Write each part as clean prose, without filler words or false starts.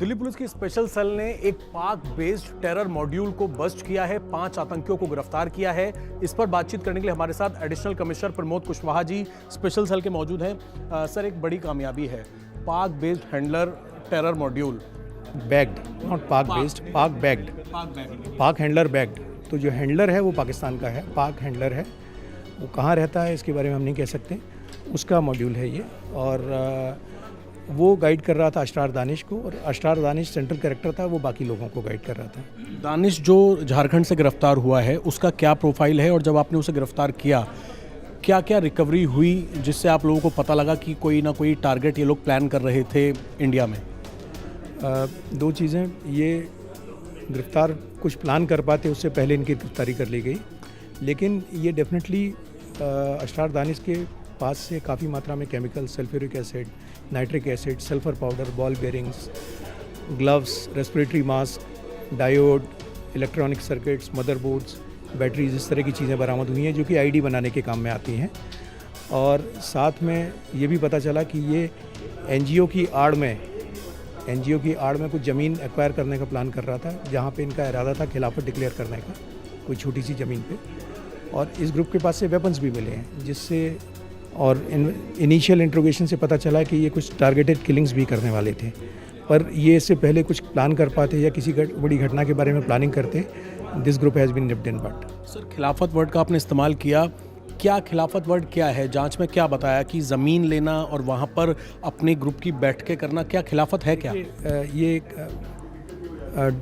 Delhi police की special cell ने एक पाक बेस्ड टेरर मॉड्यूल को बस्ट किया है, 5 आतंकियों को गिरफ्तार किया है। इस पर बातचीत करने के लिए हमारे साथ additional commissioner Pramod Kushwaha ji special cell के मौजूद हैं। सर, एक बड़ी कामयाबी है, पाक based handler terror module bagged, not पाक बेस्ड, पाक बैग्ड, पाक हैंडलर बैग्ड। तो जो हैंडलर है वो पाकिस्तान का है, पाक हैंडलर है। वो कहाँ रहता है इसके बारे में हम नहीं कह सकते, उसका मॉड्यूल है ये। और वो गाइड कर रहा था अशरार दानिश को, और अशरार दानिश सेंट्रल कैरेक्टर था, वो बाकी लोगों को गाइड कर रहा था। दानिश जो झारखंड से गिरफ्तार हुआ है, उसका क्या प्रोफाइल है, और जब आपने उसे गिरफ्तार किया क्या क्या रिकवरी हुई जिससे आप लोगों को पता लगा कि कोई ना कोई टारगेट ये लोग प्लान कर रहे थे इंडिया में? दो चीज़ें, ये गिरफ्तार कुछ प्लान कर पाते उससे पहले इनकी गिरफ्तारी कर ली गई, लेकिन ये डेफिनेटली अशरार दानिश के पास से काफ़ी मात्रा में chemical, sulphuric acid, nitric acid, sulphur powder, ball bearings, gloves, respiratory mask, diode, electronic circuits, motherboards, batteries, इस तरह की चीज़ें बरामद हुई हैं जो कि आईडी बनाने के काम में आती हैं। और साथ में ये भी पता चला कि ये एनजीओ की आड़ में कुछ ज़मीन एक्वायर करने का प्लान कर रहा था, जहाँ पे इनका इरादा था खिलाफत डिक्लेयर करने का, कोई छोटी सी ज़मीन पे। और इस ग्रुप के पास से वेपन्स भी मिले हैं, जिससे और इनिशियल इंट्रोगेशन से पता चला कि ये कुछ टारगेटेड किलिंग्स भी करने वाले थे। पर ये इससे पहले कुछ प्लान कर पाते या किसी बड़ी घटना के बारे में प्लानिंग करते, this group has been nipped in but. Sir, खिलाफत वर्ड का आपने इस्तेमाल किया, क्या खिलाफत वर्ड क्या है? जांच में क्या बताया कि ज़मीन लेना और वहाँ पर अपने ग्रुप की बैठकें करना, क्या खिलाफत है क्या? ये एक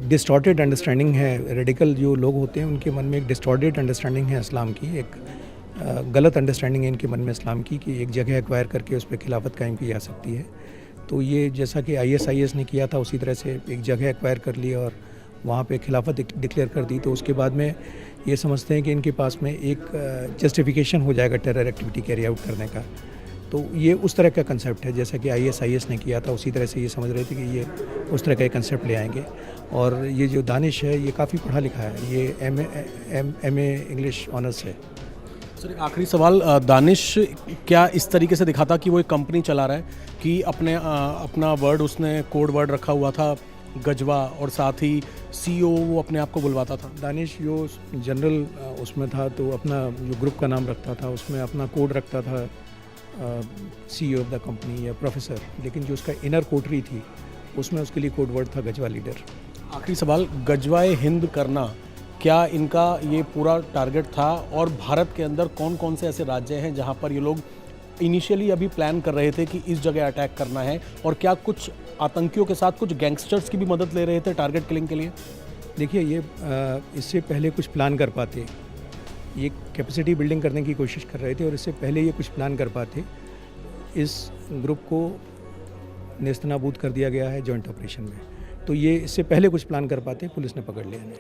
डिस्टॉर्टेड अंडरस्टैंडिंग है। रेडिकल जो लोग होते हैं उनके मन में एक डिस्टॉर्टेड अंडरस्टैंडिंग है इस्लाम की, एक गलत अंडरस्टैंडिंग है इनके मन में इस्लाम की, कि एक जगह एक्वायर करके उस पर खिलाफत कायम की जा सकती है। तो ये जैसा कि ISIS ने किया था, उसी तरह से एक जगह एक्वायर कर ली और वहाँ पे खिलाफत डिक्लेयर कर दी। तो उसके बाद में ये समझते हैं कि इनके पास में एक जस्टिफिकेशन हो जाएगा टेरर एक्टिविटी कैरी आउट करने का। तो ये उस तरह का कंसेप्ट है, जैसा कि ISIS ने किया था, उसी तरह से ये समझ रहे थे कि ये उस तरह का एक कंसेप्ट ले आएंगे। और ये जो दानिश है, ये काफ़ी पढ़ा लिखा है, ये MA इंग्लिश ऑनर्स है। सर, एक आखिरी सवाल, दानिश क्या इस तरीके से दिखाता कि वो एक कंपनी चला रहा है कि अपना वर्ड, उसने कोड वर्ड रखा हुआ था गजवा, और साथ ही CEO वो अपने आप को बुलवाता था? दानिश जो जनरल उसमें था, तो अपना जो ग्रुप का नाम रखता था, उसमें अपना कोड रखता था CEO ऑफ द कंपनी या प्रोफेसर, लेकिन जो उसका इनर कोटरी थी उसमें उसके लिए कोड वर्ड था गजवा लीडर। आखिरी सवाल, गजवाए हिंद करना, क्या इनका ये पूरा टारगेट था? और भारत के अंदर कौन कौन से ऐसे राज्य हैं जहां पर ये लोग इनिशियली अभी प्लान कर रहे थे कि इस जगह अटैक करना है? और क्या कुछ आतंकियों के साथ कुछ गैंगस्टर्स की भी मदद ले रहे थे टारगेट किलिंग के लिए? देखिए, ये इससे पहले कुछ प्लान कर पाते, ये कैपेसिटी बिल्डिंग करने की कोशिश कर रहे थे, और इससे पहले ये कुछ प्लान कर पाते, इस ग्रुप को नेस्तनाबूद कर दिया गया है जॉइंट ऑपरेशन में। तो ये इससे पहले कुछ प्लान कर पाते, पुलिस ने पकड़ लिया नहीं।